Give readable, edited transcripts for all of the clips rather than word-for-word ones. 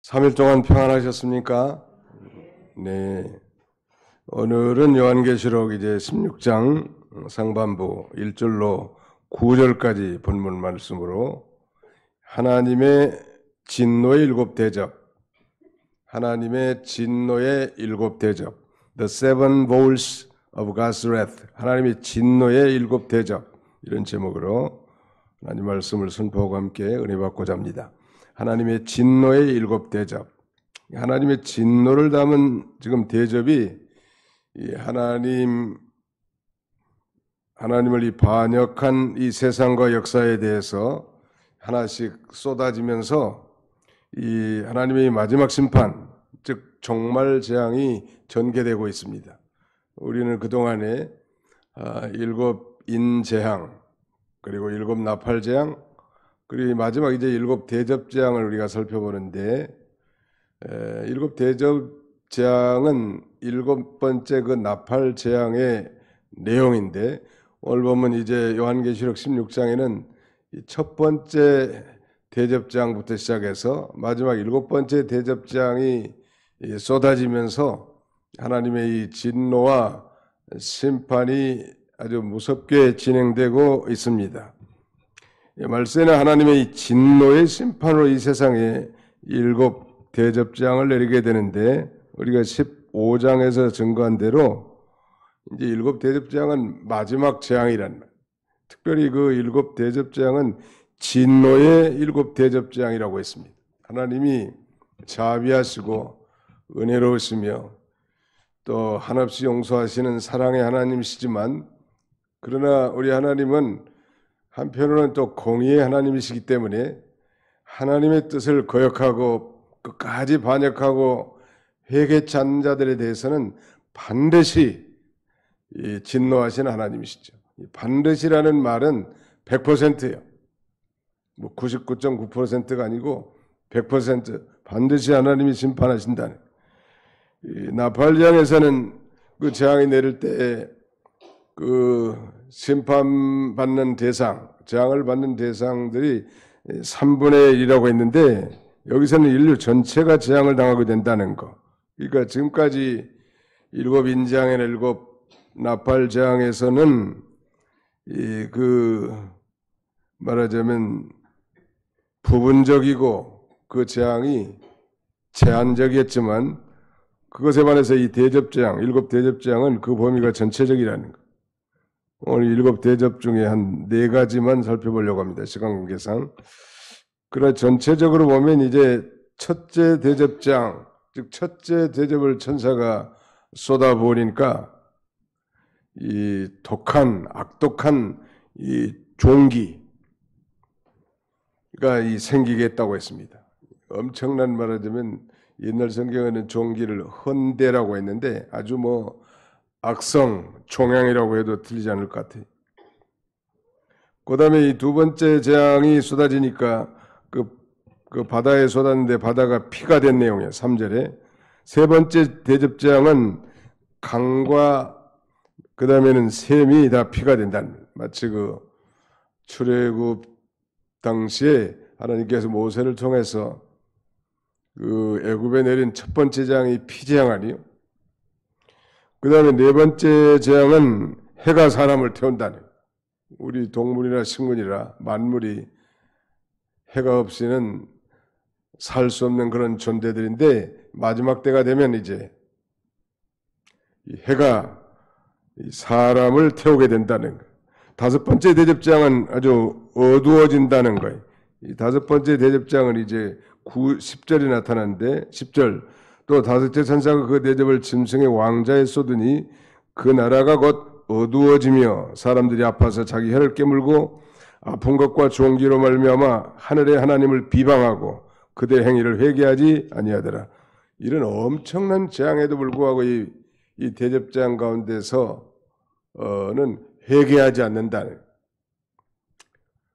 3일 동안 평안하셨습니까? 네. 오늘은 요한계시록 이제 16장 상반부 1절로 9절까지 본문 말씀으로 하나님의 진노의 일곱 대접, 하나님의 진노의 일곱 대접, The Seven Bowls of God's Wrath, 하나님의 진노의 일곱 대접, 이런 제목으로 하나님 말씀을 선포하고 함께 은혜 받고자 합니다. 하나님의 진노의 일곱 대접. 하나님의 진노를 담은 지금 대접이 하나님을 이 반역한 이 세상과 역사에 대해서 하나씩 쏟아지면서 이 하나님의 마지막 심판, 즉 종말 재앙이 전개되고 있습니다. 우리는 그동안에 일곱 인재앙, 그리고 일곱 나팔재앙, 그리고 마지막 이제 일곱 대접재앙을 우리가 살펴보는데, 일곱 대접재앙은 일곱 번째 그 나팔재앙의 내용인데, 오늘 보면 이제 요한계시록 16장에는 첫 번째 대접재앙부터 시작해서 마지막 일곱 번째 대접재앙이 쏟아지면서 하나님의 이 진노와 심판이 아주 무섭게 진행되고 있습니다. 말세는 하나님의 이 진노의 심판으로 이 세상에 일곱 대접재앙을 내리게 되는데, 우리가 15장에서 증거한 대로 이제 일곱 대접재앙은 마지막 재앙이란 말. 특별히 그 일곱 대접재앙은 진노의 일곱 대접재앙이라고 했습니다. 하나님이 자비하시고 은혜로우시며 또 한없이 용서하시는 사랑의 하나님이시지만, 그러나 우리 하나님은 한편으로는 또 공의의 하나님이시기 때문에 하나님의 뜻을 거역하고 끝까지 반역하고 회개치 않는 자들에 대해서는 반드시 진노하시는 하나님이시죠. 반드시라는 말은 100%예요. 뭐 99.9%가 아니고 100% 반드시 하나님이 심판하신다는. 나팔장에서는 그 재앙이 내릴 때 그 심판받는 대상, 재앙을 받는 대상들이 3분의 1이라고 했는데, 여기서는 인류 전체가 재앙을 당하게 된다는 거. 그러니까 지금까지 일곱 인재앙이나 일곱 나팔 재앙에서는 말하자면 부분적이고 그 재앙이 제한적이었지만, 그것에 반해서 이 대접재앙, 일곱 대접재앙은 그 범위가 전체적이라는 거. 오늘 일곱 대접 중에 한 4가지만 살펴보려고 합니다. 시간 관계상. 그러나 전체적으로 보면 이제 첫째 대접장, 즉 첫째 대접을 천사가 쏟아부으니까 이 독한, 악독한 이 종기가 이 생기겠다고 했습니다. 엄청난 말하자면 옛날 성경에는 종기를 헌대라고 했는데 아주 악성, 종양이라고 해도 틀리지 않을 것 같아요. 그 다음에 이 두 번째 재앙이 쏟아지니까 그 바다에 쏟았는데 바다가 피가 된 내용이에요. 3절에. 세 번째 대접재앙은 강과 그 다음에는 샘이 다 피가 된다는 거예요. 마치 그 출애굽 당시에 하나님께서 모세를 통해서 그 애굽에 내린 첫 번째 재앙이 피재앙 아니에요? 그 다음에 네 번째 재앙은 해가 사람을 태운다는 거예요. 우리 동물이나 식물이나 만물이 해가 없이는 살 수 없는 그런 존재들인데, 마지막 때가 되면 이제 해가 사람을 태우게 된다는 거예요. 다섯 번째 대접장은 아주 어두워진다는 거예요. 이 다섯 번째 대접장은 이제 10절이 나타나는데, 10절 또 다섯째 천사가 그 대접을 짐승의 왕자에 쏟으니 그 나라가 곧 어두워지며 사람들이 아파서 자기 혀를 깨물고 아픈 것과 종기로 말미암아 하늘의 하나님을 비방하고 그들의 행위를 회개하지 아니하더라. 이런 엄청난 재앙에도 불구하고 이 대접재앙 가운데서는 회개하지 않는다는.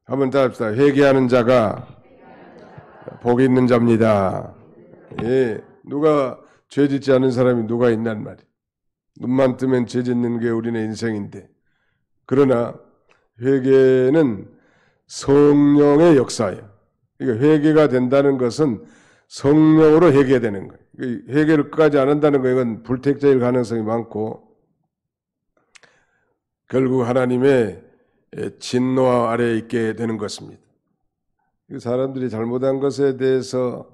한번 더 합시다. 회개하는 자가 복이 있는 자입니다. 예, 누가 죄 짓지 않은 사람이 누가 있냔 말이에요. 눈만 뜨면 죄 짓는 게 우리네 인생인데, 그러나 회개는 성령의 역사예요. 그러니까 회개가 된다는 것은 성령으로 회개되는 거예요. 회개를 끝까지 안 한다는 거 이건 불택자일 가능성이 많고 결국 하나님의 진노 아래에 있게 되는 것입니다. 사람들이 잘못한 것에 대해서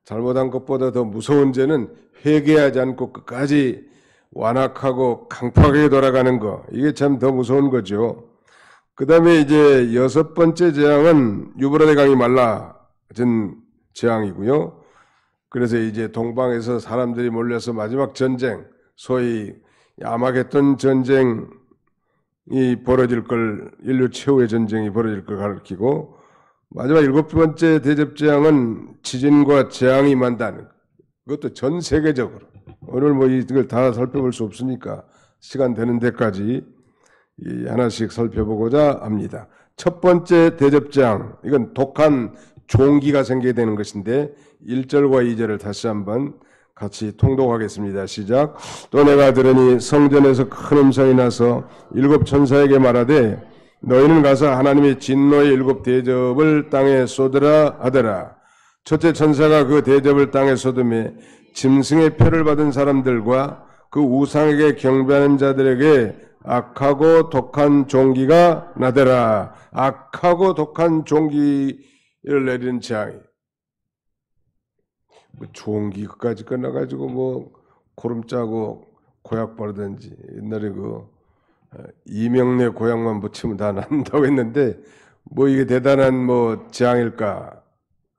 잘못한 것보다 더 무서운 죄는 회개하지 않고 끝까지 완악하고 강팍하게 돌아가는 거. 이게 참 더 무서운 거죠. 그 다음에 이제 여섯 번째 재앙은 유브라데 강이 말라진 재앙이고요. 그래서 이제 동방에서 사람들이 몰려서 마지막 전쟁, 소위 아마겟돈 전쟁이 벌어질 걸, 인류 최후의 전쟁이 벌어질 걸 가리키고, 마지막 일곱 번째 대접재앙은 지진과 재앙이 임한다는 것. 그것도 전 세계적으로. 오늘 뭐 이걸 다 살펴볼 수 없으니까 시간 되는 데까지 하나씩 살펴보고자 합니다. 첫 번째 대접재앙, 이건 독한 종기가 생기게 되는 것인데 1절과 2절을 다시 한번 같이 통독하겠습니다. 시작. 또 내가 들으니 성전에서 큰 음성이 나서 일곱 천사에게 말하되 너희는 가서 하나님의 진노의 일곱 대접을 땅에 쏟으라 하더라. 첫째 천사가 그 대접을 땅에 쏟음에 짐승의 표를 받은 사람들과 그 우상에게 경배하는 자들에게 악하고 독한 종기가 나더라. 악하고 독한 종기를 내리는 재앙이. 뭐 종기 끝까지 끝나가지고 뭐 고름 짜고 고약 바르든지 옛날에 그 이명래 고약만 붙이면 다 난다고 했는데 뭐 이게 대단한 뭐 재앙일까?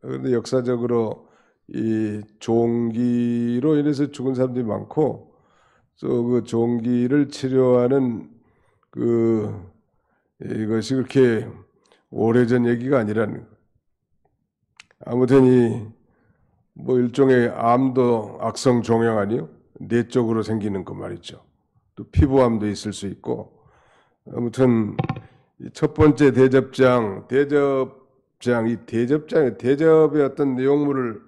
그런데 역사적으로 이 종기로 인해서 죽은 사람들이 많고 또 그 종기를 치료하는 이것이 그렇게 오래전 얘기가 아니라는 거. 아무튼 이 뭐 일종의 암도 악성 종양 아니요? 뇌 쪽으로 생기는 거 말이죠. 또 피부암도 있을 수 있고 아무튼 첫 번째 대접장, 이 대접의 어떤 내용물을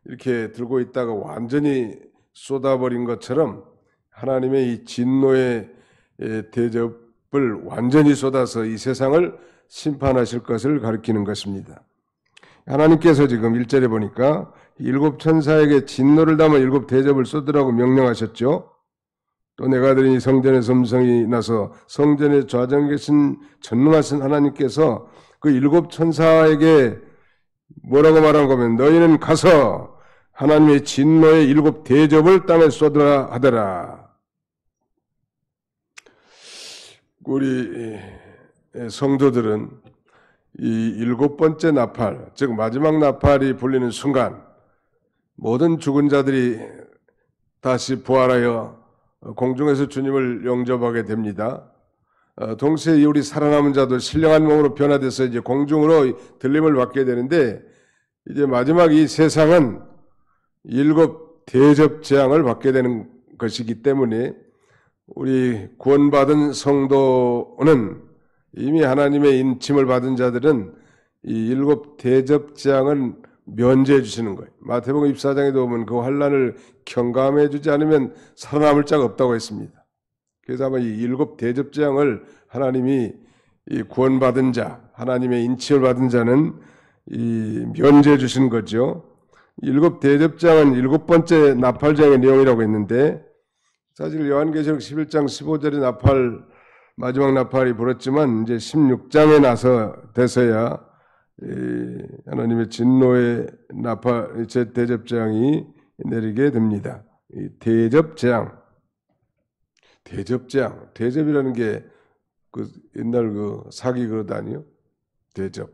이렇게 들고 있다가 완전히 쏟아버린 것처럼 하나님의 이 진노의 대접을 완전히 쏟아서 이 세상을 심판하실 것을 가리키는 것입니다. 하나님께서 지금 1절에 보니까 일곱 천사에게 진노를 담아 일곱 대접을 쏟으라고 명령하셨죠. 또 내가 들으니 성전에서 음성이 나서 성전에 좌정에 계신 전능하신 하나님께서 그 일곱 천사에게 뭐라고 말한 거면 너희는 가서 하나님의 진노의 일곱 대접을 땅에 쏟으라 하더라. 우리 성도들은 이 일곱 번째 나팔, 즉 마지막 나팔이 불리는 순간 모든 죽은 자들이 다시 부활하여 공중에서 주님을 영접하게 됩니다. 동시에 우리 살아남은 자도 신령한 몸으로 변화돼서 이제 공중으로 들림을 받게 되는데 이제 마지막 이 세상은 일곱 대접 재앙을 받게 되는 것이기 때문에 우리 구원받은 성도는 이미 하나님의 인침을 받은 자들은 이 일곱 대접 재앙을 면제해 주시는 거예요. 마태복음 24장에도 보면 그 환난을 경감해 주지 않으면 살아남을 자가 없다고 했습니다. 그래서 아마 이 일곱 대접 재앙을 하나님이 이 구원받은 자, 하나님의 인침을 받은 자는 이 면제해 주시는 거죠. 일곱 대접 재앙은 일곱 번째 나팔 재앙의 내용이라고 했는데 사실 요한계시록 11장 15절의 마지막 나팔이 불었지만 이제 16장에 나서 돼서야 하나님의 진노의 나팔, 대접재앙이 내리게 됩니다. 이 대접재앙, 대접이라는 게 그 옛날 그 사기 그릇 아니요? 대접,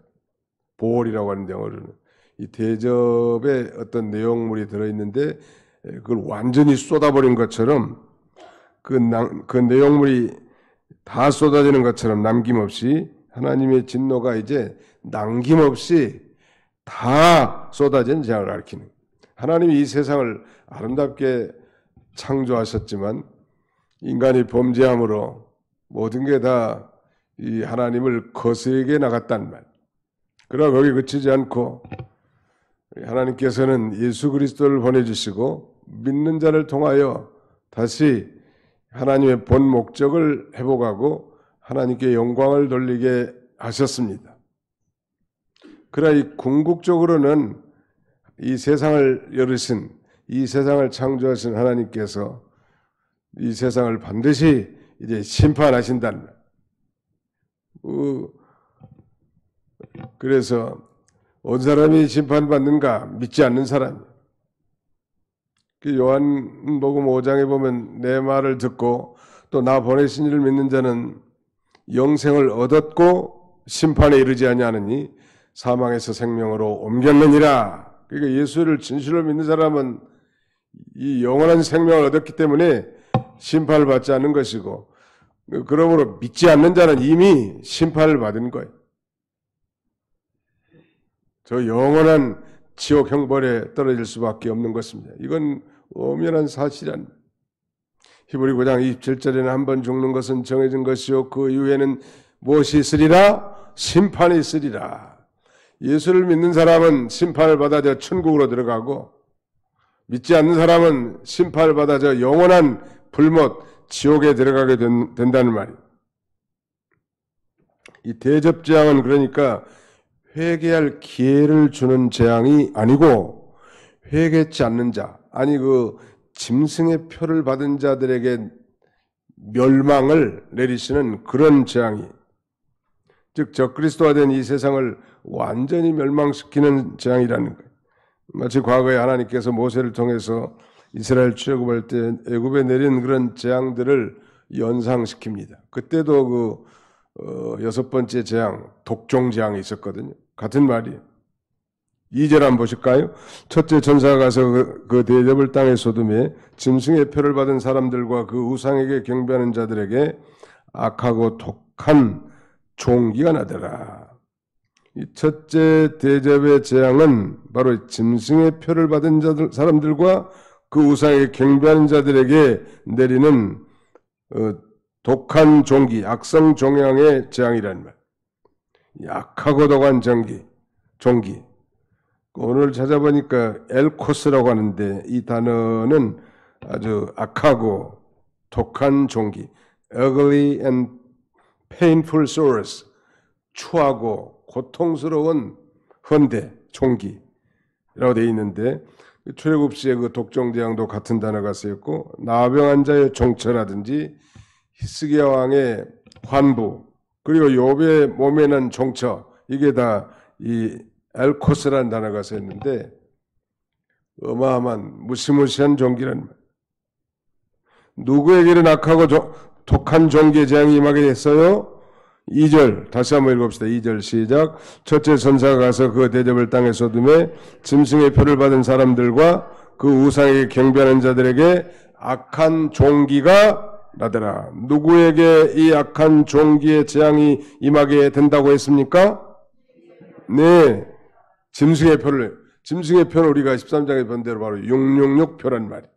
보홀이라고 하는 영어로는 이 대접에 어떤 내용물이 들어있는데 그걸 완전히 쏟아버린 것처럼 그 내용물이 다 쏟아지는 것처럼 남김없이 하나님의 진노가 이제 남김없이 다 쏟아진 재앙을 가리키는. 하나님이 이 세상을 아름답게 창조하셨지만 인간이 범죄함으로 모든 게 다 이 하나님을 거스르게 나갔단 말. 그러나 거기 그치지 않고 하나님께서는 예수 그리스도를 보내주시고 믿는 자를 통하여 다시 하나님의 본 목적을 회복하고 하나님께 영광을 돌리게 하셨습니다. 그러나 이 궁극적으로는 이 세상을 열으신, 이 세상을 창조하신 하나님께서 이 세상을 반드시 이제 심판하신다는 말. 그래서 어느 사람이 심판받는가? 믿지 않는 사람. 요한복음 5장에 보면 내 말을 듣고 또 나 보내신 이를 믿는 자는 영생을 얻었고 심판에 이르지 아니하느니 사망에서 생명으로 옮겼느니라. 그러니까 예수를 진실로 믿는 사람은 이 영원한 생명을 얻었기 때문에 심판을 받지 않는 것이고, 그러므로 믿지 않는 자는 이미 심판을 받은 거예요. 저 영원한 지옥 형벌에 떨어질 수밖에 없는 것입니다. 이건 엄연한 사실이란. 히브리 9장 27절에는 한 번 죽는 것은 정해진 것이요 그 이후에는 무엇이 있으리라? 심판이 있으리라. 예수를 믿는 사람은 심판을 받아져 천국으로 들어가고, 믿지 않는 사람은 심판을 받아져 영원한 불못 지옥에 들어가게 된다는 말이에요. 이 대접재앙은 그러니까 회개할 기회를 주는 재앙이 아니고, 회개치 않는 자, 아니 그 짐승의 표를 받은 자들에게 멸망을 내리시는 그런 재앙이, 즉 적그리스도가 된 이 세상을 완전히 멸망시키는 재앙이라는 거예요. 마치 과거에 하나님께서 모세를 통해서 이스라엘 출애굽할 때 애굽에 내린 그런 재앙들을 연상시킵니다. 그때도 여섯 번째 재앙, 독종 재앙이 있었거든요. 같은 말이에요. 2절 한번 보실까요? 첫째 전사가 가서 그 대접을 땅에 소돔에 짐승의 표를 받은 사람들과 그 우상에게 경배하는 자들에게 악하고 독한 종기가 나더라. 이 첫째 대접의 재앙은 바로 짐승의 표를 받은 사람들과 그 우상에게 경배하는 자들에게 내리는 독한 종기, 악성 종양의 재앙이라는 말. 악하고 독한 종기. 오늘 찾아보니까 엘코스라고 하는데 이 단어는 아주 악하고 독한 종기, ugly and painful sores, 추하고 고통스러운 헌대, 종기라고 되어 있는데, 출애굽시의 그 독종재앙도 같은 단어가 쓰였고, 나병한 자의 종처라든지 히스기야 왕의 환부, 그리고 욥의 몸에 난 종처, 이게 다 이 엘코스라는 단어가 쓰였는데 어마어마한 무시무시한 종기라는 말. 누구에게는 악하고 독한 종기의 재앙이 임하게 됐어요? 2절 다시 한번 읽읍시다. 2절 시작. 첫째 선사가 가서 그 대접을 땅에 쏟음에 짐승의 표를 받은 사람들과 그 우상에게 경배하는 자들에게 악한 종기가 나더라. 누구에게 이 악한 종기의 재앙이 임하게 된다고 했습니까? 네, 짐승의 표는 우리가 13장에 본 대로 바로 666표란 말이에요.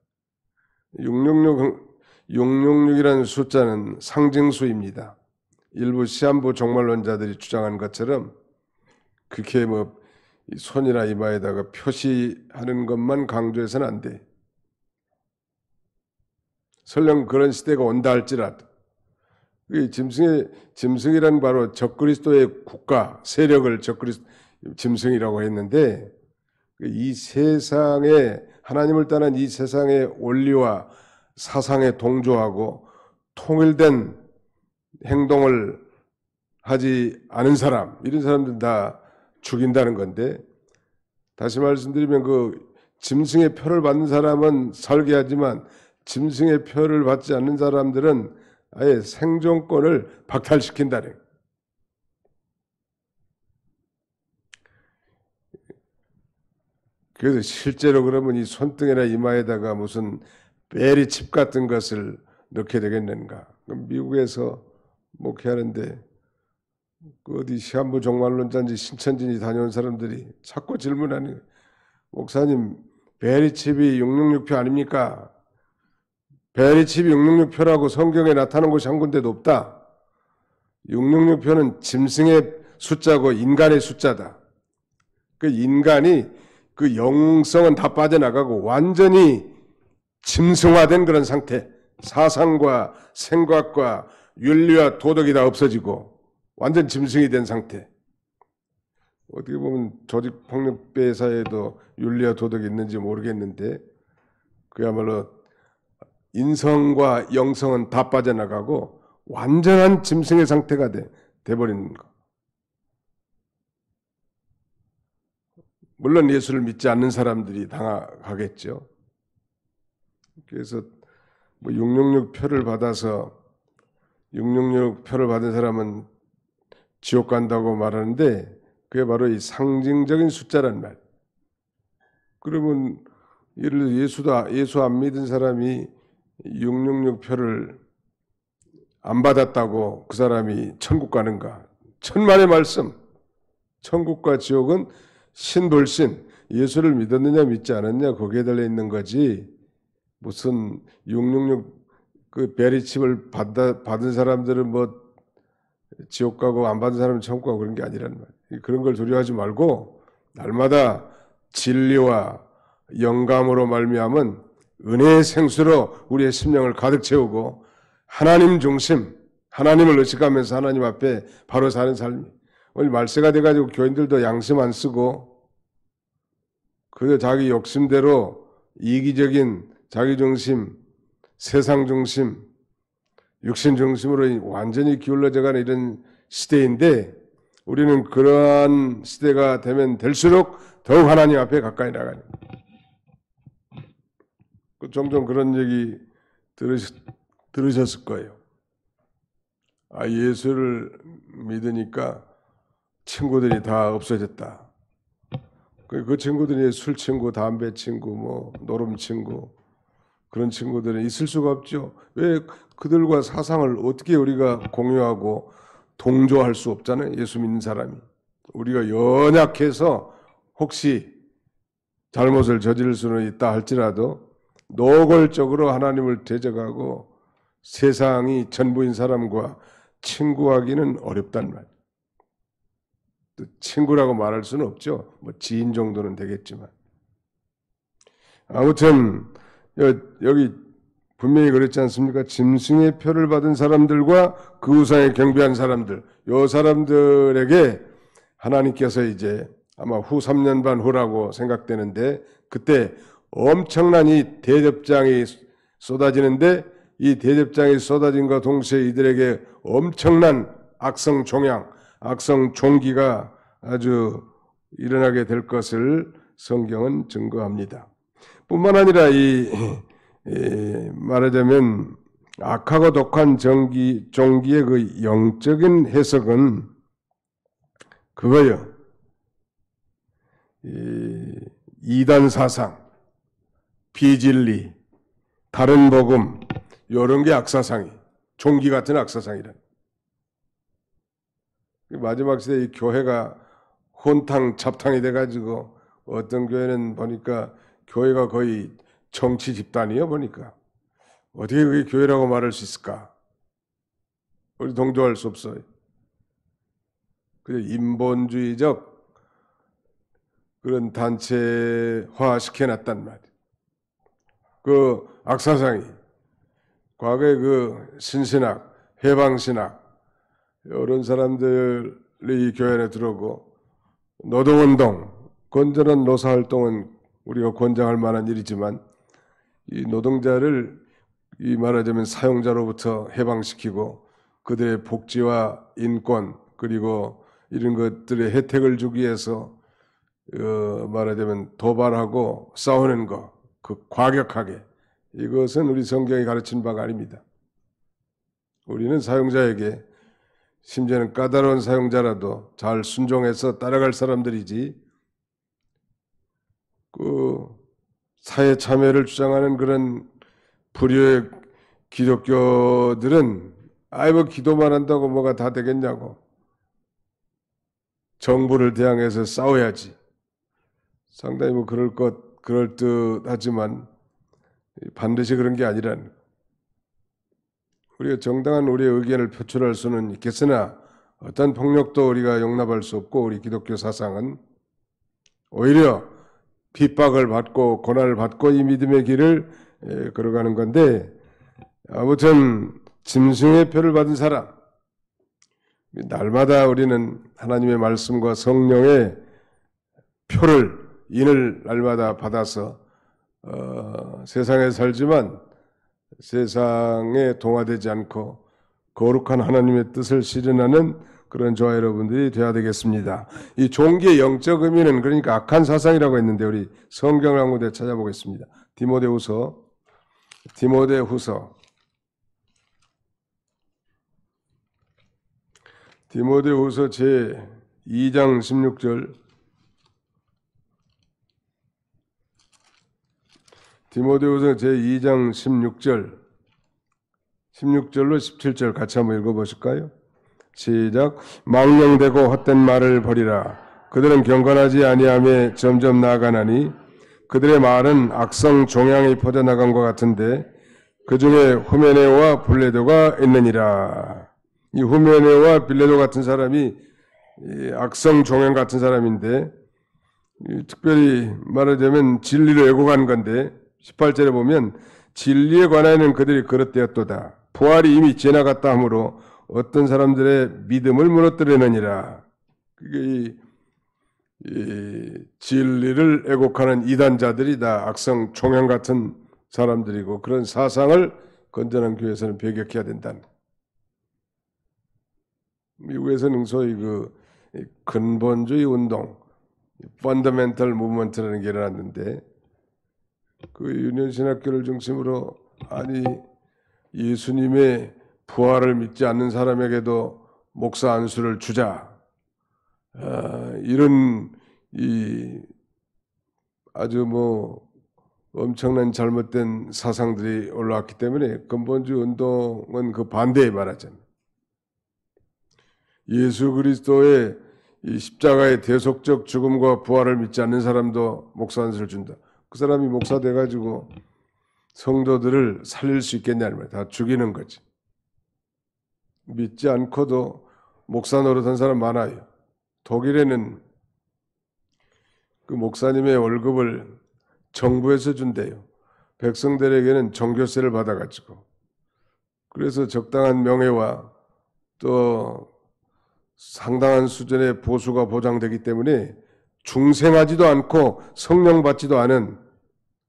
666이라는 숫자는 상징수입니다. 일부 시한부 종말론자들이 주장한 것처럼 그렇게 손이나 이마에다가 표시하는 것만 강조해서는 안 돼. 설령 그런 시대가 온다 할지라도 짐승이란 바로 적그리스도의 국가 세력을 짐승이라고 했는데, 이 세상에 하나님을 떠난 이 세상의 원리와 사상에 동조하고 통일된 행동을 하지 않은 사람, 이런 사람들 다 죽인다는 건데, 다시 말씀드리면 그 짐승의 표를 받는 사람은 설계하지만 짐승의 표를 받지 않는 사람들은 아예 생존권을 박탈시킨다는. 그래서 실제로 그러면 이 손등이나 이마에다가 무슨 베리칩 같은 것을 넣게 되겠는가? 미국에서 목회하는데 어디 시한부 종말론자인지 신천지인지 다녀온 사람들이 자꾸 질문하는 거예요. 목사님, 베리칩이 666표 아닙니까? 베리칩이 666표라고 성경에 나타난 곳이 한 군데도 없다. 666표는 짐승의 숫자고 인간의 숫자다. 그 인간이 그 영성은 다 빠져나가고 완전히 짐승화된 그런 상태, 사상과 생각과 윤리와 도덕이 다 없어지고 완전 짐승이 된 상태. 어떻게 보면 조직폭력배 사회에도 윤리와 도덕이 있는지 모르겠는데 그야말로 인성과 영성은 다 빠져나가고 완전한 짐승의 상태가 돼버리는 거. 물론 예수를 믿지 않는 사람들이 당하겠죠. 그래서 뭐 666표를 받아서 666표를 받은 사람은 지옥 간다고 말하는데 그게 바로 이 상징적인 숫자란 말. 그러면 예를 들어 예수 안 믿은 사람이 666표를 안 받았다고 그 사람이 천국 가는가? 천만의 말씀. 천국과 지옥은 신불신. 예수를 믿었느냐 믿지 않았느냐 거기에 달려 있는 거지. 무슨 666 그 베리칩을 받은 사람들은 뭐 지옥 가고 안 받은 사람은 천국 가고 그런 게 아니란 말이에요. 그런 걸 두려워하지 말고 날마다 진리와 영감으로 말미암은 은혜의 생수로 우리의 심령을 가득 채우고 하나님 중심, 하나님을 의식하면서 하나님 앞에 바로 사는 삶이. 오늘 말세가 돼가지고 교인들도 양심 안 쓰고 그저 자기 욕심대로 이기적인 자기 중심, 세상 중심, 육신 중심으로 완전히 기울어져가는 이런 시대인데 우리는 그러한 시대가 되면 될수록 더욱 하나님 앞에 가까이 나가는. 종종 그런 얘기 들으셨을 거예요. 아, 예수를 믿으니까 친구들이 다 없어졌다. 그 친구들이 술 친구, 담배 친구, 뭐 노름 친구 그런 친구들은 있을 수가 없죠. 왜 그들과 사상을 어떻게 우리가 공유하고 동조할 수 없잖아요. 예수 믿는 사람이. 우리가 연약해서 혹시 잘못을 저지를 수는 있다 할지라도 노골적으로 하나님을 대적하고 세상이 전부인 사람과 친구하기는 어렵단 말이에요. 친구라고 말할 수는 없죠. 뭐 지인 정도는 되겠지만. 아무튼 여기 분명히 그랬지 않습니까? 짐승의 표를 받은 사람들과 그 우상에 경배한 사람들, 요 사람들에게 하나님께서 이제 아마 후 3년 반 후라고 생각되는데 그때 엄청난 이 대접장이 쏟아지는데 이 대접장이 쏟아진과 동시에 이들에게 엄청난 악성 종양, 악성 종기가 아주 일어나게 될 것을 성경은 증거합니다. 뿐만 아니라 말하자면 악하고 독한 종기의 그 영적인 해석은 그거요. 이단 사상, 비진리, 다른 복음 이런 게 악사상이 종기 같은 악사상이라. 마지막 시대에 이 교회가 혼탕 잡탕이 돼가지고 어떤 교회는 보니까 교회가 거의 정치 집단이에요. 보니까 어떻게 그게 교회라고 말할 수 있을까? 우리 동조할 수 없어요. 그냥 인본주의적 그런 단체화 시켜놨단 말이에요. 그 악사상이 과거에 그 신신학, 해방신학 이런 사람들이 교회 안에 들어오고 노동운동, 건전한 노사활동은 우리가 권장할 만한 일이지만 이 노동자를 이 말하자면 사용자로부터 해방시키고 그들의 복지와 인권 그리고 이런 것들의 혜택을 주기 위해서 말하자면 도발하고 싸우는 것, 그 과격하게 이것은 우리 성경이 가르친 바가 아닙니다. 우리는 사용자에게 심지어는 까다로운 사용자라도 잘 순종해서 따라갈 사람들이지 그 사회 참여를 주장하는 그런 불효의 기독교들은 뭐 기도만 한다고 뭐가 다 되겠냐고 정부를 대항해서 싸워야지. 상당히 뭐 그럴 듯하지만 반드시 그런 게 아니라는. 우리가 정당한 우리의 의견을 표출할 수는 있겠으나 어떤 폭력도 우리가 용납할 수 없고 우리 기독교 사상은 오히려 핍박을 받고 고난을 받고 이 믿음의 길을 걸어가는 건데 아무튼 짐승의 표를 받은 사람 날마다 우리는 하나님의 말씀과 성령의 표를 인을 날마다 받아서 세상에 살지만 세상에 동화되지 않고 거룩한 하나님의 뜻을 실현하는 그런 저와 여러분들이 되어야 되겠습니다. 이 종기의 영적 의미는 그러니까 악한 사상이라고 했는데 우리 성경을 한 군데 찾아보겠습니다. 디모데후서 제 2장 16절 디모데후서 제 2장 16절로 17절 같이 한번 읽어보실까요? 시작. 망령되고 헛된 말을 버리라. 그들은 경건하지 아니하며 점점 나아가나니 그들의 말은 악성 종양이 퍼져나간 것 같은데 그 중에 후메네오와 빌레도가 있느니라. 이 후메네오와 빌레도 같은 사람이 악성 종양 같은 사람인데 특별히 말하자면 진리를 왜곡한 건데 18절에 보면 진리에 관하여는 그들이 그릇되었도다. 부활이 이미 지나갔다 하므로 어떤 사람들의 믿음을 무너뜨리느니라. 그게 이 진리를 왜곡하는 이단자들이 다 악성 종양 같은 사람들이고 그런 사상을 건전한 교회에서는 배격해야 된다는. 미국에서는 소위 그 근본주의 운동, 펀더멘털 무브먼트라는 게 일어났는데 그 유년신학교를 중심으로 아니 예수님의 부활을 믿지 않는 사람에게도 목사 안수를 주자. 이런 아주 엄청난 잘못된 사상들이 올라왔기 때문에 근본주의 운동은 그 반대에 말하잖아요. 예수 그리스도의 이 십자가의 대속적 죽음과 부활을 믿지 않는 사람도 목사 안수를 준다. 그 사람이 목사 돼가지고 성도들을 살릴 수 있겠냐는 말이야. 다 죽이는 거지. 믿지 않고도 목사 노릇한 사람 많아요. 독일에는 그 목사님의 월급을 정부에서 준대요. 백성들에게는 종교세를 받아가지고. 그래서 적당한 명예와 또 상당한 수준의 보수가 보장되기 때문에 중생하지도 않고 성령 받지도 않은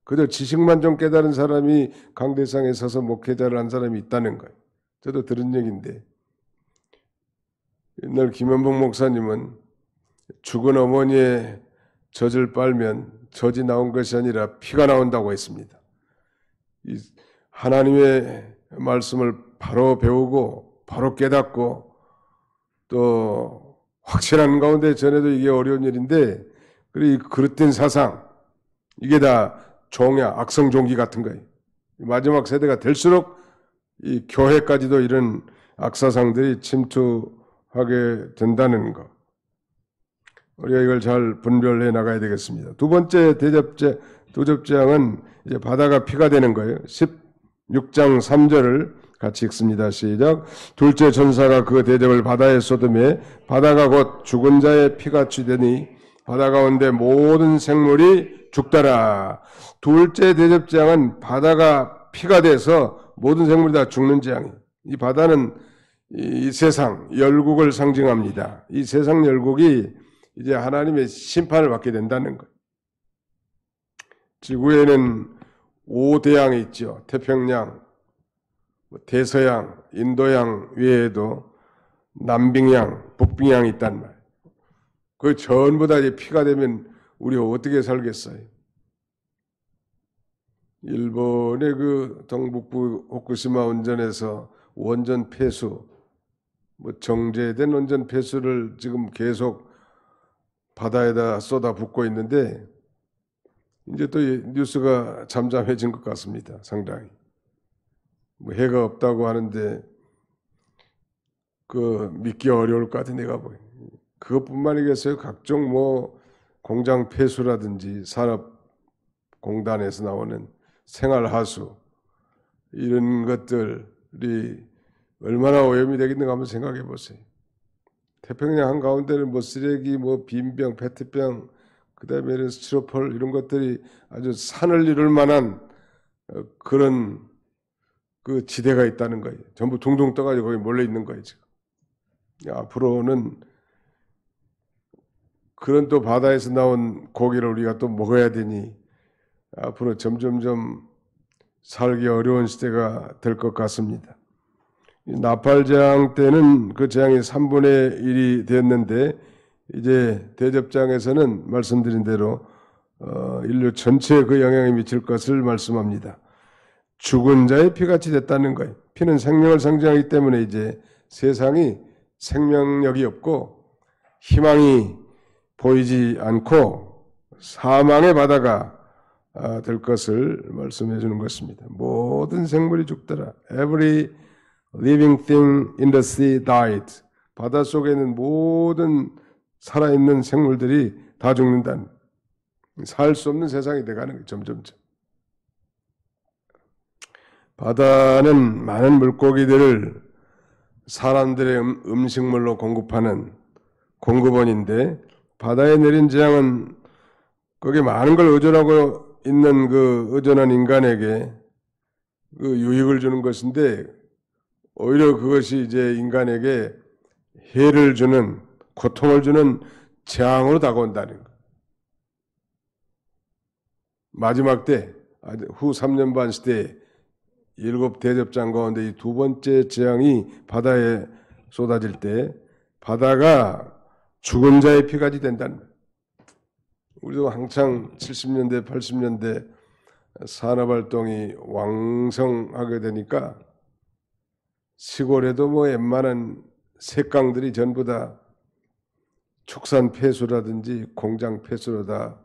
그저 지식만 좀 깨달은 사람이 강대상에 서서 목회자를 한 사람이 있다는 거예요. 저도 들은 얘기인데 옛날 김현봉 목사님은 죽은 어머니의 젖을 빨면 젖이 나온 것이 아니라 피가 나온다고 했습니다. 하나님의 말씀을 바로 배우고 바로 깨닫고 또 확실한 가운데 전에도 이게 어려운 일인데 그리고 그릇된 사상 이게 다 종야 악성 종기 같은 거예요. 마지막 세대가 될수록 이 교회까지도 이런 악사상들이 침투하게 된다는 것. 우리가 이걸 잘 분별해 나가야 되겠습니다. 두 번째 도접장은 이제 바다가 피가 되는 거예요. 16장 3절을 같이 읽습니다. 시작. 둘째 전사가 그 대접을 바다에 쏟음에 바다가 곧 죽은 자의 피같이 되니 바다 가운데 모든 생물이 죽더라. 둘째 대접장은 바다가 피가 돼서 모든 생물이 다 죽는 재앙이에요. 이 바다는 이 세상 열국을 상징합니다. 이 세상 열국이 이제 하나님의 심판을 받게 된다는 거예요. 지구에는 5대양이 있죠. 태평양, 대서양, 인도양 외에도 남빙양, 북빙양이 있단 말이에요. 그 전부 다 이제 피가 되면 우리가 어떻게 살겠어요? 일본의 그 동북부 후쿠시마 원전에서 원전 폐수, 정제된 원전 폐수를 지금 계속 바다에다 쏟아붓고 있는데 이제 또 뉴스가 잠잠해진 것 같습니다. 상당히. 해가 없다고 하는데 그 믿기 어려울 것 같아 내가 보기엔. 그것뿐만이겠어요. 각종 공장 폐수라든지 산업공단에서 나오는 생활하수 이런 것들이 얼마나 오염이 되겠는가 한번 생각해 보세요. 태평양 한가운데는 쓰레기, 빈병, 페트병, 그 다음에는 스티로폴 이런 것들이 아주 산을 이룰 만한 그런 그 지대가 있다는 거예요. 전부 둥둥 떠가지고 거기 몰려 있는 거예요, 지금. 앞으로는 그런 또 바다에서 나온 고기를 우리가 또 먹어야 되니 앞으로 점점점 살기 어려운 시대가 될 것 같습니다. 나팔 재앙 때는 그 재앙이 3분의 1이 됐는데 이제 대접장에서는 말씀드린 대로 인류 전체에 그 영향이 미칠 것을 말씀합니다. 죽은 자의 피같이 됐다는 거예요. 피는 생명을 상징하기 때문에 이제 세상이 생명력이 없고 희망이 보이지 않고 사망의 바다가 될 것을 말씀해 주는 것입니다. 모든 생물이 죽더라. Every living thing in the sea died. 바다 속에 있는 모든 살아있는 생물들이 다 죽는다는, 살 수 없는 세상이 돼가는 거예요. 점점점. 바다는 많은 물고기들을 사람들의 음식물로 공급하는 공급원인데 바다에 내린 재앙은 거기에 많은 걸 의존하고 있는 그 의존한 인간에게 그 유익을 주는 것인데 오히려 그것이 이제 인간에게 해를 주는, 고통을 주는 재앙으로 다가온다는 것. 마지막 때, 후 3년 반 시대에 7 대접장 가운데 이 두 번째 재앙이 바다에 쏟아질 때 바다가 죽은 자의 피같이 된다는 거예요. 우리도 한창 70년대, 80년대 산업활동이 왕성하게 되니까 시골에도 뭐 웬만한 색강들이 전부 다 축산 폐수라든지 공장 폐수로 다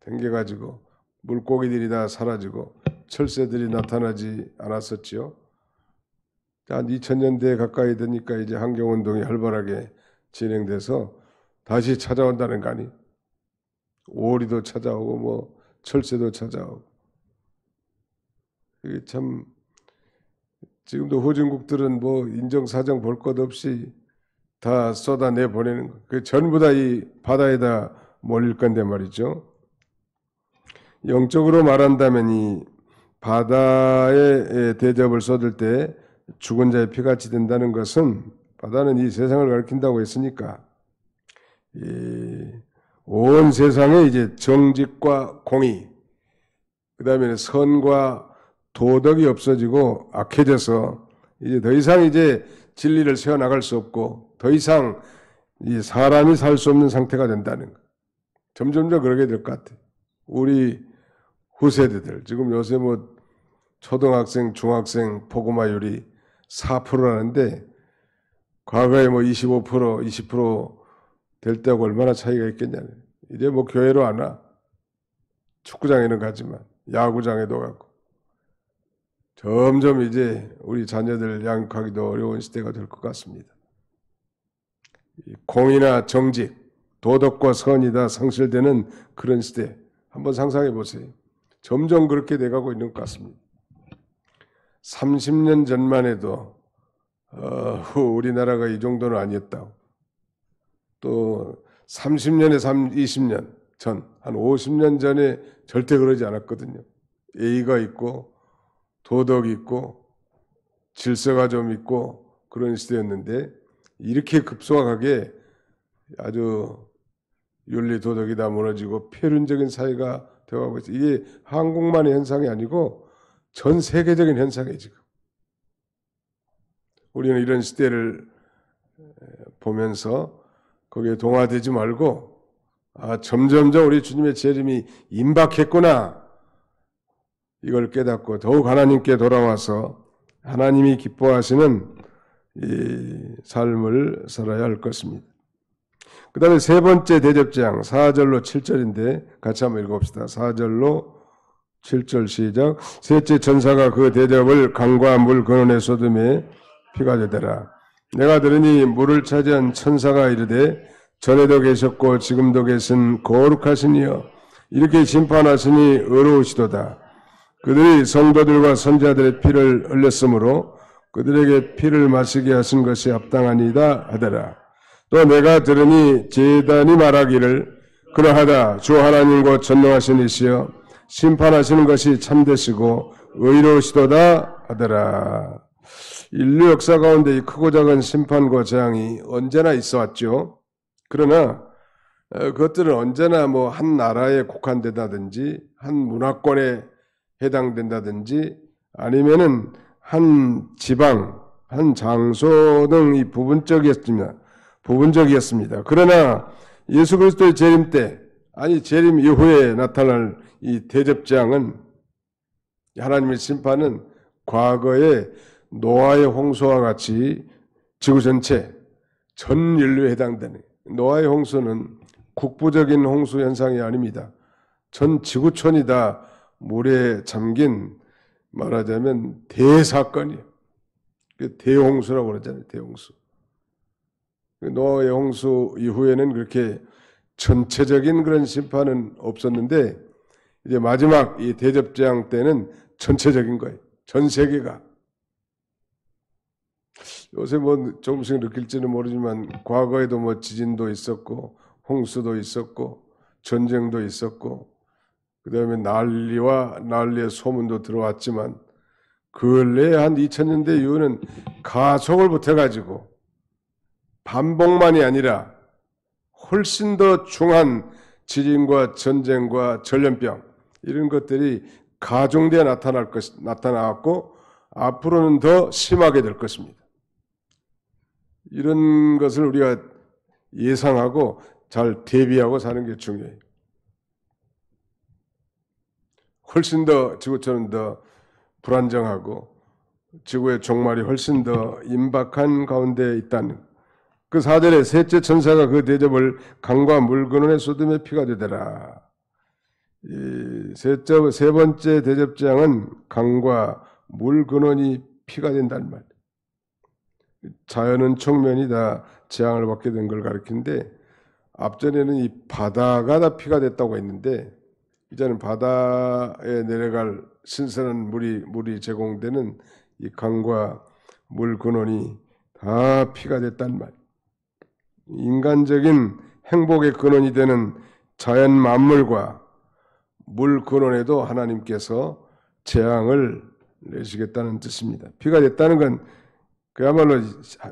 댕겨가지고 물고기들이 다 사라지고 철새들이 나타나지 않았었지요. 한 2000년대 가까이 되니까 이제 환경운동이 활발하게 진행돼서 다시 찾아온다는 거 아니? 오리도 찾아오고 뭐 철새도 찾아오고. 이게 참 지금도 후진국들은 뭐 인정사정 볼 것 없이 다 쏟아내 보내는 거. 그 전부 다 이 바다에다 몰릴 건데 말이죠. 영적으로 말한다면 이 바다에 대접을 쏟을 때 죽은 자의 피같이 된다는 것은 바다는 이 세상을 가리킨다고 했으니까 온 세상에 이제 정직과 공의, 그 다음에 선과 도덕이 없어지고 악해져서 이제 더 이상 이제 진리를 세워나갈 수 없고 더 이상 이 사람이 살 수 없는 상태가 된다는 거. 점점점 그러게 될 것 같아요. 우리 후세대들 지금 요새 뭐 초등학생, 중학생 포고마율이 4%라는데 과거에 뭐 25%, 20% 될 때하고 얼마나 차이가 있겠냐는. 이제 뭐 교회로 안 와. 축구장에는 가지만 야구장에도 가고. 점점 이제 우리 자녀들 양육하기도 어려운 시대가 될 것 같습니다. 공의나 정직, 도덕과 선이 다 상실되는 그런 시대 한번 상상해 보세요. 점점 그렇게 돼가고 있는 것 같습니다. 30년 전만 해도 우리나라가 이 정도는 아니었다고. 또 30년에 20년 전, 한 50년 전에 절대 그러지 않았거든요. 예의가 있고 도덕이 있고 질서가 좀 있고 그런 시대였는데 이렇게 급속하게 아주 윤리 도덕이 다 무너지고 폐륜적인 사회가 되어가고 있어요. 이게 한국만의 현상이 아니고 전 세계적인 현상이에요. 지금 우리는 이런 시대를 보면서 거기에 동화되지 말고 점점점 우리 주님의 재림이 임박했구나, 이걸 깨닫고 더욱 하나님께 돌아와서 하나님이 기뻐하시는 이 삶을 살아야 할 것입니다. 그 다음에 세 번째 대접장 4절로 7절인데 같이 한번 읽어봅시다. 4절로 7절 시작. 셋째 천사가 그 대접을 강과 물 근원에 쏟음에 피가 되더라. 내가 들으니 물을 차지한 천사가 이르되 전에도 계셨고 지금도 계신 거룩하신 이여 이렇게 심판하시니 의로우시도다. 그들이 성도들과 선지자들의 피를 흘렸으므로 그들에게 피를 마시게 하신 것이 합당하니이다 하더라. 또 내가 들으니 제단이 말하기를 그러하다. 주 하나님 곧 전능하신 이시여 심판하시는 것이 참되시고 의로우시도다 하더라. 인류 역사 가운데 이 크고 작은 심판과 재앙이 언제나 있어 왔죠. 그러나 그것들은 언제나 뭐 한 나라에 국한된다든지 한 문화권에 해당된다든지 아니면은 한 지방, 한 장소 등이 부분적이었습니다. 그러나 예수 그리스도의 재림 때, 아니 재림 이후에 나타날 이 대접장은 하나님의 심판은 과거의 노아의 홍수와 같이 지구 전체 전 인류에 해당되는 노아의 홍수는 국부적인 홍수 현상이 아닙니다. 전 지구촌이 다 물에 잠긴 말하자면 대사건이에요. 대홍수라고 그러잖아요. 대홍수. 노아의 홍수 이후에는 그렇게 전체적인 그런 심판은 없었는데 이제 마지막 이 대접재앙 때는 전체적인 거예요. 전 세계가. 요새 뭐 조금씩 느낄지는 모르지만 과거에도 뭐 지진도 있었고 홍수도 있었고 전쟁도 있었고 그 다음에 난리와 난리의 소문도 들어왔지만 근래 한 2000년대 이후는 가속을 못해가지고 반복만이 아니라 훨씬 더 중한 지진과 전쟁과 전염병 이런 것들이 가중되어 나타나왔고 앞으로는 더 심하게 될 것입니다. 이런 것을 우리가 예상하고 잘 대비하고 사는 게 중요해요. 훨씬 더 지구촌은 더 불안정하고 지구의 종말이 훨씬 더 임박한 가운데 있다는 그 4절에 셋째 천사가 그 대접을 강과 물 근원에 쏟음에 피가 되더라. 세 번째 대접장은 강과 물 근원이 피가 된다는 말. 자연은 총면이 다 재앙을 받게 된 걸 가리키는데 앞전에는 이 바다가 다 피가 됐다고 했는데 이제는 바다에 내려갈 신선한 물이 제공되는 이 강과 물 근원이 다 피가 됐단 말. 인간적인 행복의 근원이 되는 자연 만물과 물 근원에도 하나님께서 재앙을 내시겠다는 뜻입니다. 피가 됐다는 건 그야말로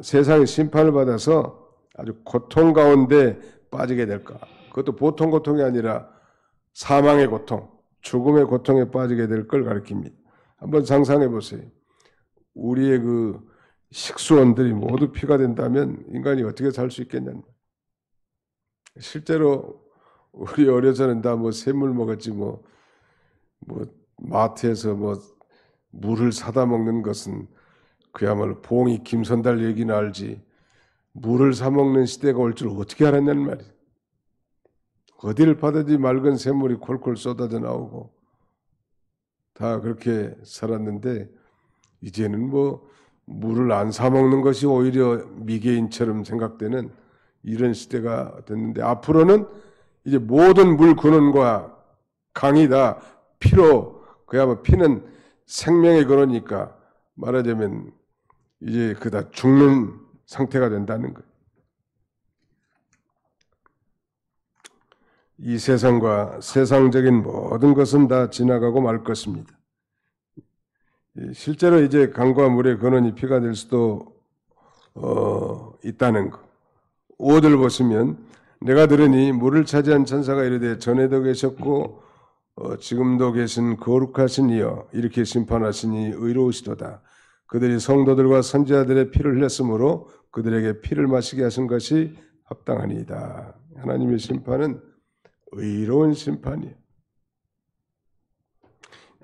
세상의 심판을 받아서 아주 고통 가운데 빠지게 될까. 그것도 보통 고통이 아니라 사망의 고통, 죽음의 고통에 빠지게 될 걸 가리킵니다. 한번 상상해 보세요. 우리의 그 식수원들이 모두 피가 된다면 인간이 어떻게 살 수 있겠냐는 거예요. 실제로 우리 어려서는 다 뭐 샘물 먹었지 뭐 마트에서 뭐 물을 사다 먹는 것은 그야말로 봉이 김선달 얘기는 알지 물을 사 먹는 시대가 올 줄 어떻게 알았냐는 말이에요. 어디를 파든지 맑은 샘물이 콜콜 쏟아져 나오고 다 그렇게 살았는데 이제는 뭐 물을 안 사 먹는 것이 오히려 미개인처럼 생각되는 이런 시대가 됐는데 앞으로는 이제 모든 물 근원과 강이 다 피로 그야말로 피는 생명의 근원이니까 말하자면 이제 그 다 죽는 상태가 된다는 거예요. 이 세상과 세상적인 모든 것은 다 지나가고 말 것입니다. 실제로 이제 강과 물의 근원이 피가 될 수도 있다는 것. 5절 보시면 내가 들으니 물을 차지한 천사가 이르되 전에도 계셨고 지금도 계신 거룩하신 이여 이렇게 심판하시니 의로우시도다. 그들이 성도들과 선지자들의 피를 흘렸으므로 그들에게 피를 마시게 하신 것이 합당하니이다. 하나님의 심판은 의로운 심판이에요.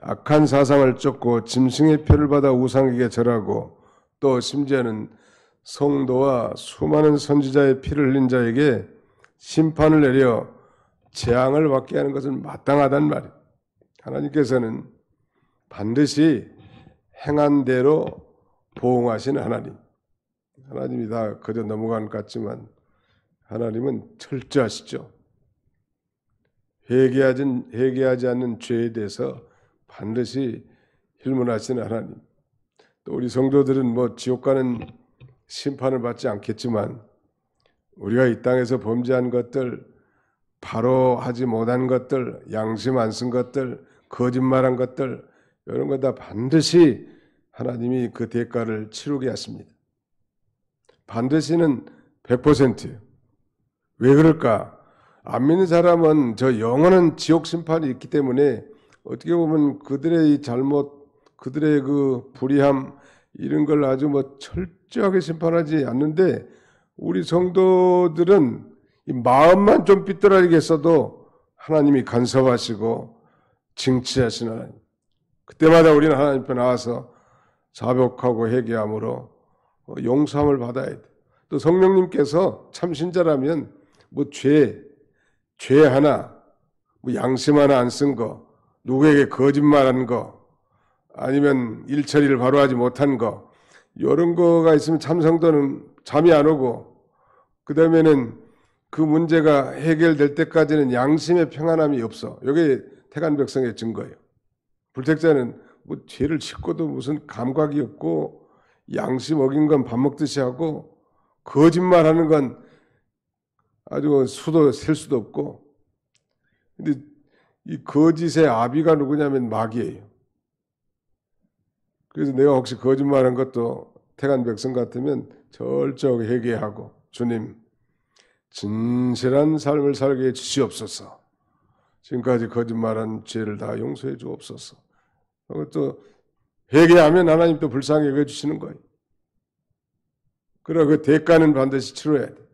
악한 사상을 쫓고 짐승의 표를 받아 우상에게 절하고 또 심지어는 성도와 수많은 선지자의 피를 흘린 자에게 심판을 내려 재앙을 받게 하는 것은 마땅하단 말이에요. 하나님께서는 반드시 행한 대로 보응하시는 하나님. 하나님이 다 그저 넘어간 것 같지만 하나님은 철저하시죠. 회개하지 않는 죄에 대해서 반드시 힐문하시는 하나님. 또 우리 성도들은 뭐 지옥 가는 심판을 받지 않겠지만 우리가 이 땅에서 범죄한 것들, 바로 하지 못한 것들, 양심 안 쓴 것들, 거짓말한 것들 이런 거 다 반드시 하나님이 그 대가를 치르게 하십니다. 반드시는 100%예요. 왜 그럴까? 안 믿는 사람은 저 영원한 지옥 심판이 있기 때문에 어떻게 보면 그들의 이 잘못, 그들의 그 불의함 이런 걸 아주 뭐 철저하게 심판하지 않는데 우리 성도들은 이 마음만 좀 삐뚤어지게 했어도 하나님이 간섭하시고 징치하시는 하나님. 그때마다 우리는 하나님 앞에 나와서 자복하고 회개함으로 용서함을 받아야 돼. 또 성령님께서 참 신자라면 뭐 죄 하나, 뭐 양심 하나 안 쓴 거, 누구에게 거짓말한 거, 아니면 일처리를 바로 하지 못한 거, 이런 거가 있으면 참 성도는 잠이 안 오고, 그 다음에는 그 문제가 해결될 때까지는 양심의 평안함이 없어. 이게 택한 백성의 증거예요. 불택자는 뭐 죄를 짓고도 무슨 감각이 없고, 양심 어긴 건 밥 먹듯이 하고, 거짓말하는 건 아주 수도 셀 수도 없고. 근데 이 거짓의 아비가 누구냐면 마귀예요. 그래서 내가 혹시 거짓말한 것도 택한 백성 같으면 철저하게 회개하고 주님 진실한 삶을 살게 해 주시옵소서. 지금까지 거짓말한 죄를 다 용서해 주옵소서. 또 회개하면 하나님 또 불쌍히 여겨 주시는 거예요. 그러나 그 대가는 반드시 치러야 돼.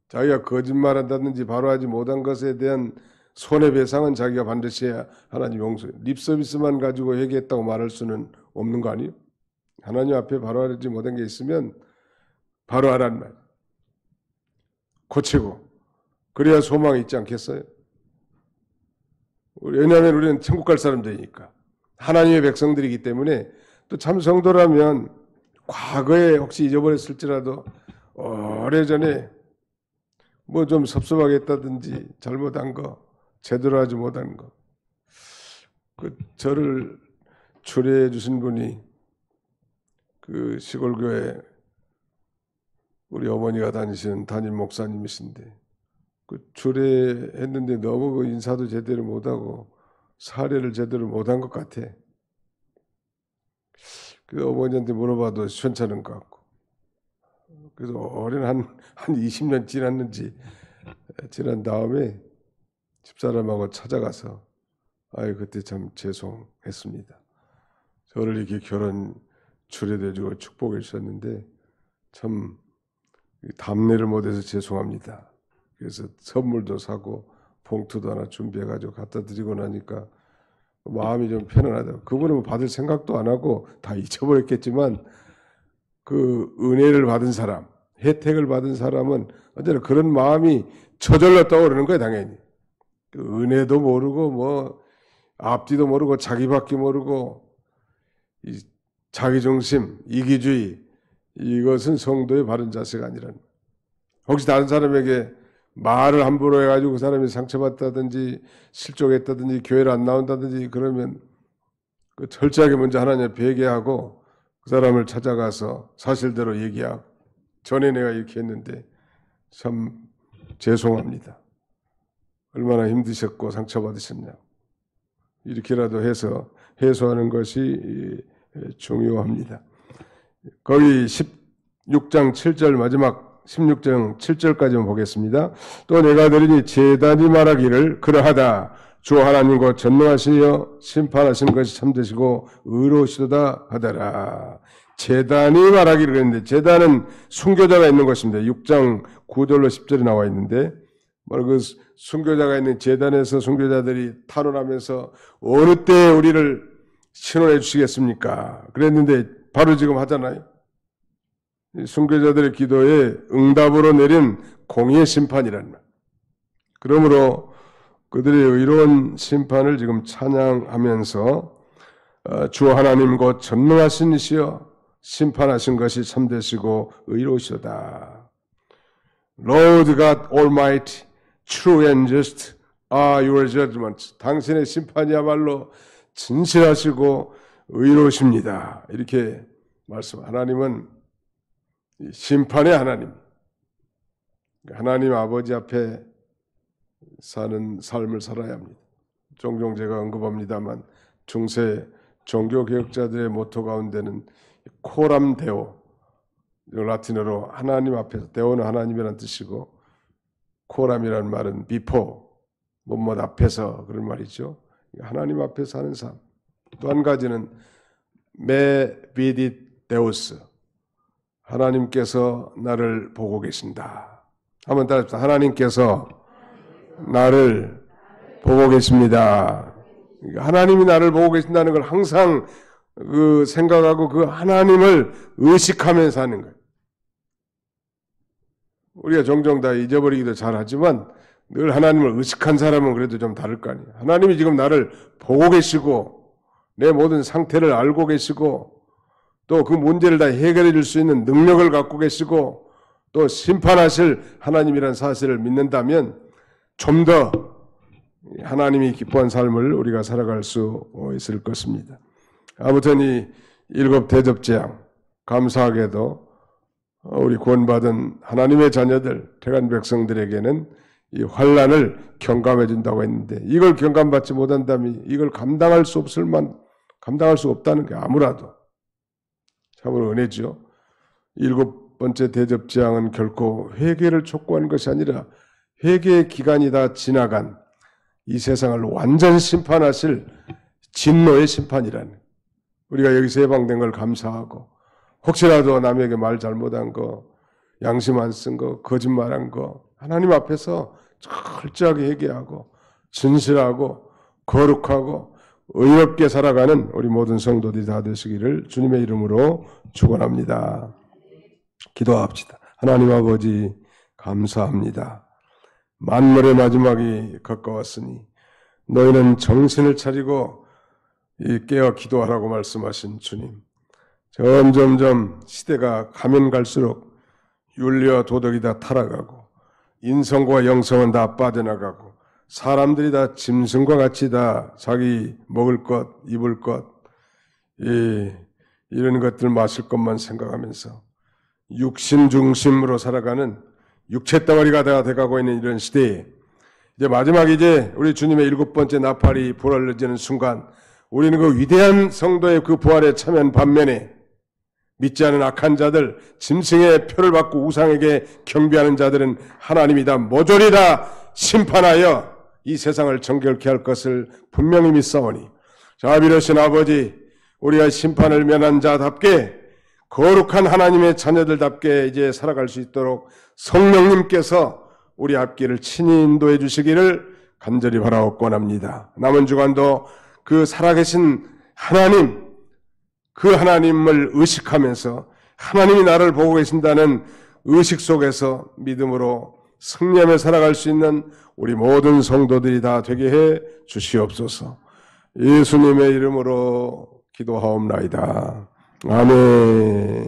자기가 거짓말한다든지 바로 하지 못한 것에 대한 손해배상은 자기가 반드시 해야 하나님 용서해. 립서비스만 가지고 회개했다고 말할 수는 없는 거 아니에요? 하나님 앞에 바로 하지 못한 게 있으면 바로 하라는 말. 고치고 그래야 소망이 있지 않겠어요? 왜냐하면 우리는 천국 갈 사람들이니까. 하나님의 백성들이기 때문에 또 참 성도라면 과거에 혹시 잊어버렸을지라도 오래전에 뭐 좀 섭섭하게 했다든지 잘못한 거, 제대로 하지 못한 거. 그 저를 초대해 주신 분이 그 시골교회 우리 어머니가 다니시는 담임 목사님이신데 그 초대했는데 너무 그 인사도 제대로 못하고 사례를 제대로 못한 것 같아. 그 어머니한테 물어봐도 시원찮은 것 같고. 그래서 오랜 한 20년 지났는지 지난 다음에 집사람하고 찾아가서 아유 그때 참 죄송했습니다. 저를 이렇게 결혼 초대해주고 축복해 주셨는데 참 답례를 못해서 죄송합니다. 그래서 선물도 사고 봉투도 하나 준비해가지고 갖다 드리고 나니까 마음이 좀 편안하다. 그분은 뭐 받을 생각도 안 하고 다 잊어버렸겠지만 그 은혜를 받은 사람, 혜택을 받은 사람은 언제나 그런 마음이 저절로 떠오르는 거예요, 당연히. 그 은혜도 모르고 뭐 앞뒤도 모르고 자기밖에 모르고 이 자기중심, 이기주의 이것은 성도의 바른 자세가 아니라는 거예요. 혹시 다른 사람에게 말을 함부로 해가지고 그 사람이 상처받다든지 실족했다든지 교회를 안 나온다든지 그러면 그 철저하게 먼저 하나님 앞에 회개하고 그 사람을 찾아가서 사실대로 얘기하고 전에 내가 이렇게 했는데 참 죄송합니다. 얼마나 힘드셨고 상처받으셨냐. 이렇게라도 해서 해소하는 것이 중요합니다. 거기 16장 7절 마지막 16장 7절까지만 보겠습니다. 또 내가 들으니 제단이 말하기를 그러하다. 주 하나님과 전능하시여 심판하신 것이 참되시고 의로우시도다 하더라. 제단이 말하기를 그랬는데 제단은 순교자가 있는 것입니다. 6장 9절로 10절에 나와 있는데 바로 그 순교자가 있는 제단에서 순교자들이 탄원하면서 어느 때 우리를 신원해 주시겠습니까? 그랬는데 바로 지금 하잖아요. 순교자들의 기도에 응답으로 내린 공의의 심판이라는 말. 그러므로 그들의 의로운 심판을 지금 찬양하면서 주 하나님 곧 전능하신 이시여 심판하신 것이 참되시고 의로우시다. Lord God Almighty, true and just are your judgments. 당신의 심판이야말로 진실하시고 의로우십니다. 이렇게 말씀. 하나님은 심판의 하나님. 하나님 아버지 앞에 사는 삶을 살아야 합니다. 종종 제가 언급합니다만 중세 종교개혁자들의 모토 가운데는 코람 데오, 라틴어로 하나님 앞에서 데오는 하나님이라는 뜻이고 코람이라는 말은 before, 뭐뭐 앞에서 그런 말이죠. 하나님 앞에서 하는 삶. 또 한 가지는 me vidit Deus. 하나님께서 나를 보고 계신다. 한번 따라합시다. 하나님께서 나를 보고 계십니다. 하나님이 나를 보고 계신다는 걸 항상 그 생각하고 그 하나님을 의식하면서 하는 거예요. 우리가 종종 다 잊어버리기도 잘하지만 늘 하나님을 의식한 사람은 그래도 좀 다를 거 아니에요. 하나님이 지금 나를 보고 계시고 내 모든 상태를 알고 계시고 또 그 문제를 다 해결해 줄 수 있는 능력을 갖고 계시고 또 심판하실 하나님이라는 사실을 믿는다면 좀 더 하나님이 기뻐한 삶을 우리가 살아갈 수 있을 것입니다. 아무튼 이 7 대접재앙 감사하게도 우리 구원받은 하나님의 자녀들 택한 백성들에게는 이 환난을 경감해 준다고 했는데 이걸 경감받지 못한다면 이걸 감당할 수 없다는 게 아무라도 참으로 은혜죠. 7번째 대접재앙은 결코 회개를 촉구하는 것이 아니라 회개의 기간이 다 지나간 이 세상을 완전 심판하실 진노의 심판이라는, 우리가 여기서 해방된 걸 감사하고 혹시라도 남에게 말 잘못한 거, 양심 안 쓴 거, 거짓말한 거 하나님 앞에서 철저하게 회개하고 진실하고 거룩하고 의롭게 살아가는 우리 모든 성도들이 다 되시기를 주님의 이름으로 축원합니다. 기도합시다. 하나님 아버지 감사합니다. 만물의 마지막이 가까웠으니 너희는 정신을 차리고 깨어 기도하라고 말씀하신 주님. 점점점 시대가 가면 갈수록 윤리와 도덕이 다 타락하고 인성과 영성은 다 빠져나가고 사람들이 다 짐승과 같이 다 자기 먹을 것, 입을 것, 이런 것들 마실 것만 생각하면서 육신 중심으로 살아가는 육체 덩어리가 다 돼가고 있는 이런 시대에 이제 마지막 이제 우리 주님의 7번째 나팔이 불어지는 순간 우리는 그 위대한 성도의 그 부활에 참여한 반면에 믿지 않은 악한 자들, 짐승의 표를 받고 우상에게 경배하는 자들은 하나님이 다 모조리 다 심판하여 이 세상을 정결케 할 것을 분명히 믿사오니 자비로우신 아버지, 우리가 심판을 면한 자답게 거룩한 하나님의 자녀들답게 이제 살아갈 수 있도록 성령님께서 우리 앞길을 친히 인도해 주시기를 간절히 바라옵곤합니다. 남은 주간도 그 살아계신 하나님, 그 하나님을 의식하면서 하나님이 나를 보고 계신다는 의식 속에서 믿음으로 승리하며 살아갈 수 있는 우리 모든 성도들이 다 되게 해 주시옵소서. 예수님의 이름으로 기도하옵나이다. 아멘.